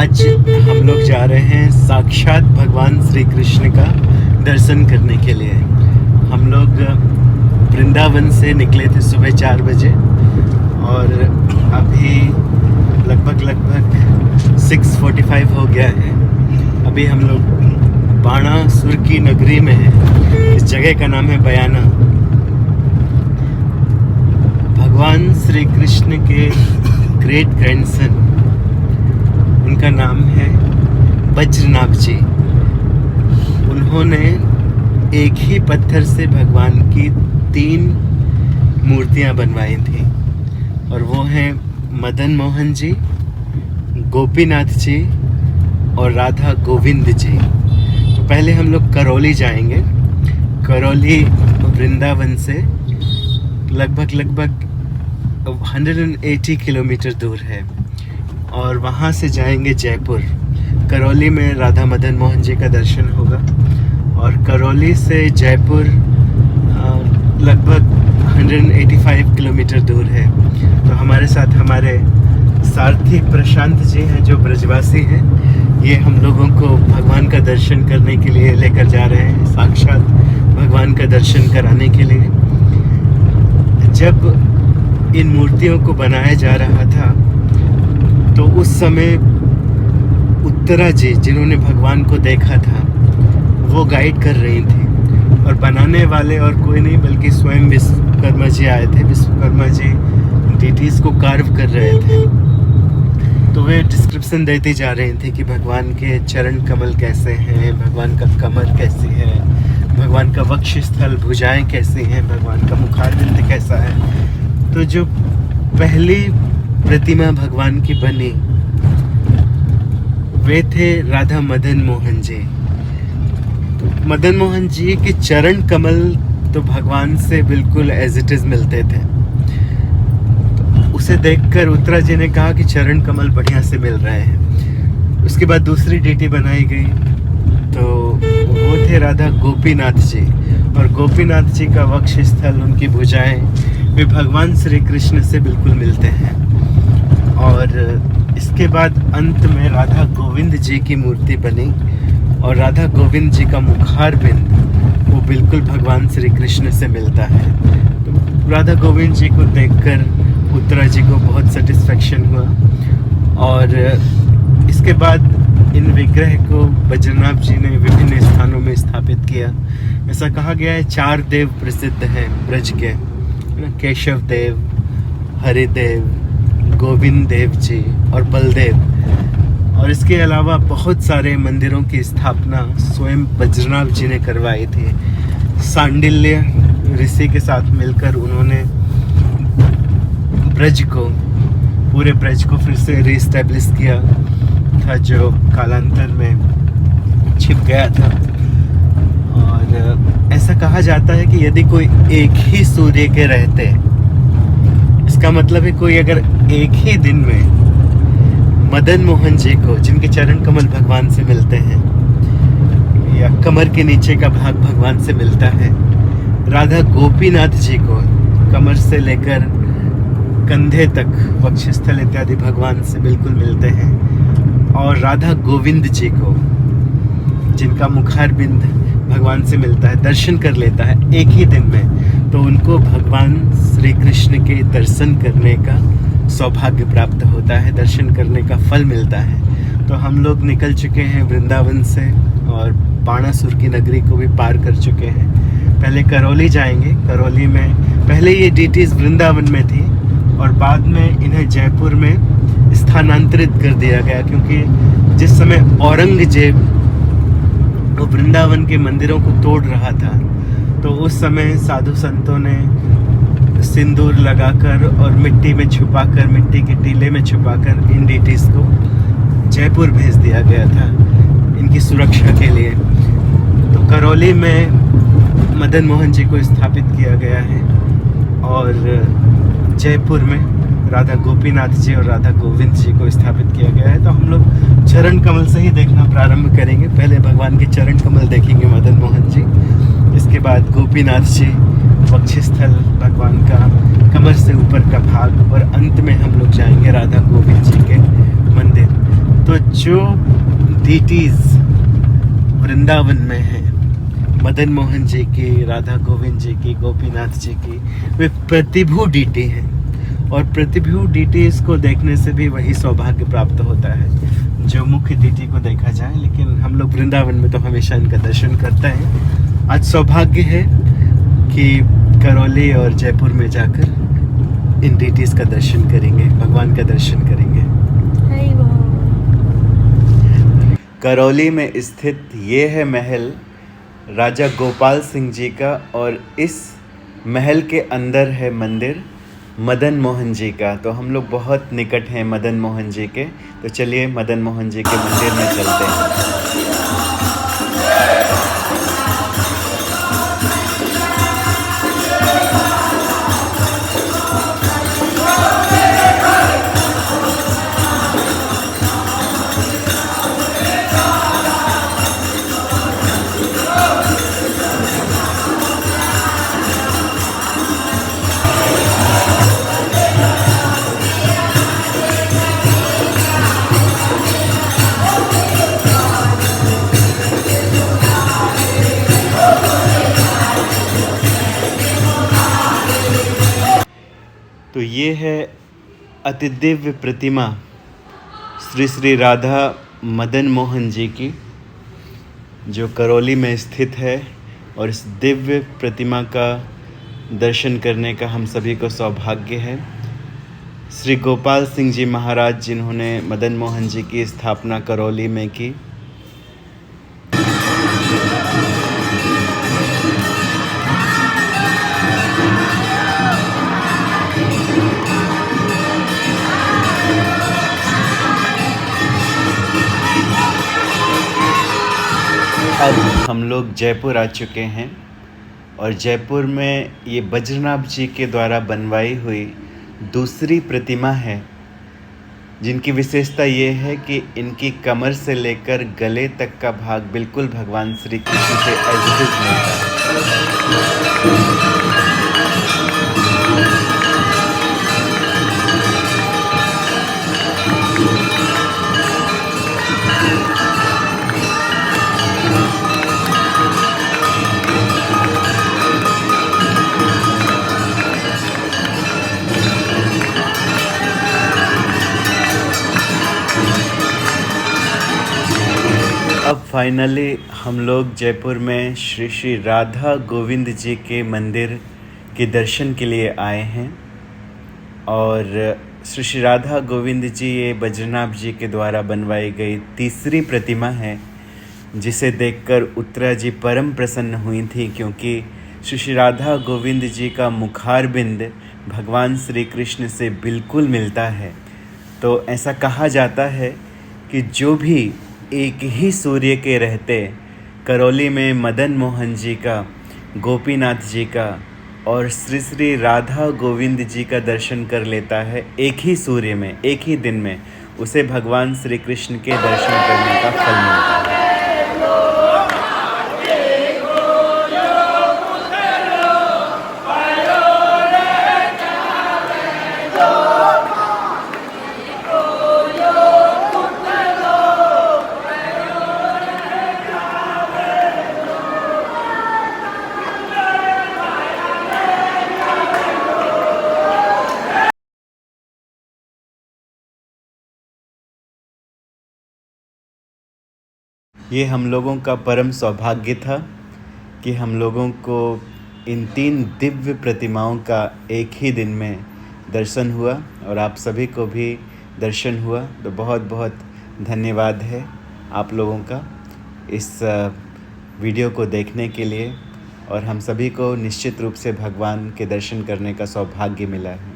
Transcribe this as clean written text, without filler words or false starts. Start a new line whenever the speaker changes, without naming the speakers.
आज हम लोग जा रहे हैं साक्षात भगवान श्री कृष्ण का दर्शन करने के लिए। हम लोग वृंदावन से निकले थे सुबह 4 बजे और अभी लगभग 6:45 हो गया है। अभी हम लोग बाणासुर की नगरी में हैं। इस जगह का नाम है बयाना। भगवान श्री कृष्ण के ग्रेट ग्रैंडसन, उनका नाम है वज्रनाभ जी। उन्होंने एक ही पत्थर से भगवान की 3 मूर्तियां बनवाई थी और वो हैं मदन मोहन जी, गोपीनाथ जी और राधा गोविंद जी। तो पहले हम लोग करौली जाएंगे। करौली वृंदावन से लगभग 180 किलोमीटर दूर है और वहाँ से जाएंगे जयपुर। करौली में राधा मदन मोहन जी का दर्शन होगा और करौली से जयपुर लगभग 185 किलोमीटर दूर है। तो हमारे साथ हमारे सारथी प्रशांत जी हैं जो ब्रजवासी हैं। ये हम लोगों को भगवान का दर्शन करने के लिए लेकर जा रहे हैं, साक्षात भगवान का दर्शन कराने के लिए। जब इन मूर्तियों को बनाया जा रहा था तो उस समय उत्तरा जी, जिन्होंने भगवान को देखा था, वो गाइड कर रही थी और बनाने वाले और कोई नहीं बल्कि स्वयं विश्वकर्मा जी आए थे। विश्वकर्मा जी डीटीज को कार्व कर रहे थे। तो वे डिस्क्रिप्शन देती जा रही थी कि भगवान के चरण कमल कैसे हैं, भगवान का कमर कैसी है, भगवान का वक्ष स्थल भुजाएं कैसी हैं, भगवान का मुखारबिंद कैसा है। तो जो पहली प्रतिमा भगवान की बनी वे थे राधा मदन मोहन जी। तो मदन मोहन जी के चरण कमल तो भगवान से बिल्कुल एज इट इज मिलते थे। तो उसे देखकर उत्तरा जी ने कहा कि चरण कमल बढ़िया से मिल रहे हैं। उसके बाद दूसरी डीटी बनाई गई तो वो थे राधा गोपीनाथ जी और गोपीनाथ जी का वक्ष स्थल, उनकी भुजाएं वे भगवान श्री कृष्ण से बिल्कुल मिलते हैं। और इसके बाद अंत में राधा गोविंद जी की मूर्ति बनी और राधा गोविंद जी का मुखारबिंद वो बिल्कुल भगवान श्री कृष्ण से मिलता है। तो राधा गोविंद जी को देखकर उत्तरा जी को बहुत सेटिस्फेक्शन हुआ और इसके बाद इन विग्रह को वज्रनाभ जी ने विभिन्न स्थानों में स्थापित किया। ऐसा कहा गया है 4 देव प्रसिद्ध हैं ब्रज के, केशव देव, हरिदेव, गोविंद देव जी और बलदेव। और इसके अलावा बहुत सारे मंदिरों की स्थापना स्वयं वज्रनाभ जी ने करवाई थी। सांडिल्य ऋषि के साथ मिलकर उन्होंने पूरे ब्रज को फिर से रीस्टैब्लिश किया था, जो कालांतर में छिप गया था। और ऐसा कहा जाता है कि यदि कोई एक ही सूर्य के रहते, इसका मतलब है कोई अगर एक ही दिन में मदन मोहन जी को, जिनके चरण कमल भगवान से मिलते हैं या कमर के नीचे का भाग भगवान से मिलता है, राधा गोपीनाथ जी को कमर से लेकर कंधे तक वक्षस्थल इत्यादि भगवान से बिल्कुल मिलते हैं, और राधा गोविंद जी को जिनका मुखारबिंद भगवान से मिलता है, दर्शन कर लेता है एक ही दिन में, तो उनको भगवान श्री कृष्ण के दर्शन करने का सौभाग्य प्राप्त होता है, दर्शन करने का फल मिलता है। तो हम लोग निकल चुके हैं वृंदावन से और बाणासुर की नगरी को भी पार कर चुके हैं। पहले करौली जाएंगे। करौली में पहले ये डीटीज वृंदावन में थी और बाद में इन्हें जयपुर में स्थानांतरित कर दिया गया, क्योंकि जिस समय औरंगजेब वो वृंदावन के मंदिरों को तोड़ रहा था तो उस समय साधु संतों ने सिंदूर लगाकर और मिट्टी में छुपाकर, मिट्टी के टीले में छुपाकर इन डीटीज को जयपुर भेज दिया गया था इनकी सुरक्षा के लिए। तो करौली में मदन मोहन जी को स्थापित किया गया है और जयपुर में राधा गोपीनाथ जी और राधा गोविंद जी को स्थापित किया गया है। तो हम लोग चरण कमल से ही देखना प्रारंभ करेंगे। पहले भगवान के चरण कमल देखेंगे मदन मोहन जी, इसके बाद गोपीनाथ जी, वक्षस्थल भगवान का, कमर से ऊपर का भाग, और अंत में हम लोग जाएंगे राधा गोविंद जी के मंदिर। तो जो डीटीज वृंदावन में हैं, मदन मोहन जी की, राधा गोविंद जी की, गोपीनाथ जी की, वे प्रतिभू डीटी हैं। और प्रतिभू डीटीज को देखने से भी वही सौभाग्य प्राप्त होता है जो मुख्य डीटी को देखा जाए। लेकिन हम लोग वृंदावन में तो हमेशा इनका दर्शन करते हैं। आज सौभाग्य है कि करौली और जयपुर में जाकर इन डीटीज का दर्शन करेंगे, भगवान का दर्शन करेंगे। करौली में स्थित ये है महल राजा गोपाल सिंह जी का, और इस महल के अंदर है मंदिर मदन मोहन जी का। तो हम लोग बहुत निकट हैं मदन मोहन जी के, तो चलिए मदन मोहन जी के मंदिर में चलते हैं। तो ये है अति दिव्य प्रतिमा श्री श्री राधा मदन मोहन जी की, जो करौली में स्थित है। और इस दिव्य प्रतिमा का दर्शन करने का हम सभी को सौभाग्य है। श्री गोपाल सिंह जी महाराज, जिन्होंने मदन मोहन जी की स्थापना करौली में की। अब हम लोग जयपुर आ चुके हैं, और जयपुर में ये बज्रनाभ जी के द्वारा बनवाई हुई दूसरी प्रतिमा है, जिनकी विशेषता ये है कि इनकी कमर से लेकर गले तक का भाग बिल्कुल भगवान श्री कृष्ण से एज इट इज मिलता है। अब फाइनली हम लोग जयपुर में श्री श्री राधा गोविंद जी के मंदिर के दर्शन के लिए आए हैं। और श्री श्री राधा गोविंद जी ये बज्रनाभ जी के द्वारा बनवाई गई तीसरी प्रतिमा है, जिसे देखकर उत्तरा जी परम प्रसन्न हुई थी, क्योंकि श्री श्री राधा गोविंद जी का मुखारबिंद भगवान श्री कृष्ण से बिल्कुल मिलता है। तो ऐसा कहा जाता है कि जो भी एक ही सूर्य के रहते करौली में मदन मोहन जी का, गोपीनाथ जी का और श्री श्री राधा गोविंद जी का दर्शन कर लेता है एक ही सूर्य में, एक ही दिन में, उसे भगवान श्री कृष्ण के दर्शन करने का फल मिलता है। ये हम लोगों का परम सौभाग्य था कि हम लोगों को इन 3 दिव्य प्रतिमाओं का एक ही दिन में दर्शन हुआ, और आप सभी को भी दर्शन हुआ। तो बहुत बहुत धन्यवाद है आप लोगों का इस वीडियो को देखने के लिए, और हम सभी को निश्चित रूप से भगवान के दर्शन करने का सौभाग्य मिला है।